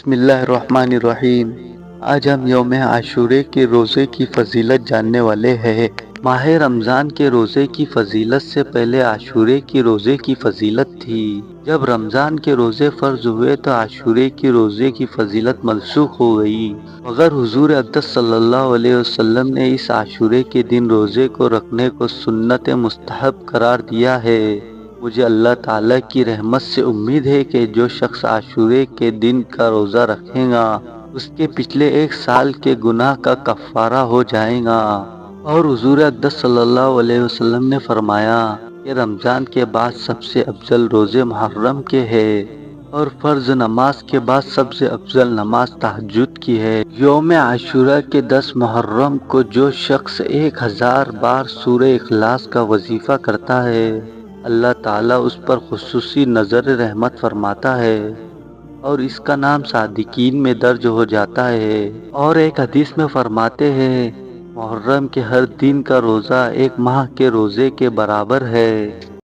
بسم اللہ الرحمن الرحیم۔ آج ہم یوم عاشورے کے روزے کی فضیلت جاننے والے ہیں۔ ماہ رمضان کے روزے کی فضیلت سے پہلے عاشورے کی روزے کی فضیلت تھی۔ جب رمضان کے روزے فرض ہوئے تو عاشورے کی روزے کی فضیلت منسوخ ہو گئی، مگر حضور اقدس صلی اللہ علیہ وسلم نے اس عاشورے کے دن روزے کو رکھنے کو سنت مستحب قرار دیا ہے۔ مجھے اللہ تعالیٰ کی رحمت سے امید ہے کہ جو شخص عاشورے کے دن کا روزہ رکھے گا اس کے پچھلے ایک سال کے گناہ کا کفارہ ہو جائے گا۔ اور حضور اقدس صلی اللہ علیہ وسلم نے فرمایا کہ رمضان کے بعد سب سے افضل روزے محرم کے ہیں، اور فرض نماز کے بعد سب سے افضل نماز تہجد کی ہے۔ یوم عاشورہ کے 10 محرم کو جو شخص 1000 بار سورہ اخلاص کا وظیفہ کرتا ہے، اللہ تعالیٰ اس پر خصوصی نظر رحمت فرماتا ہے اور اس کا نام صادقین میں درج ہو جاتا ہے۔ اور ایک حدیث میں فرماتے ہیں، محرم کے ہر دن کا روزہ ایک ماہ کے روزے کے برابر ہے۔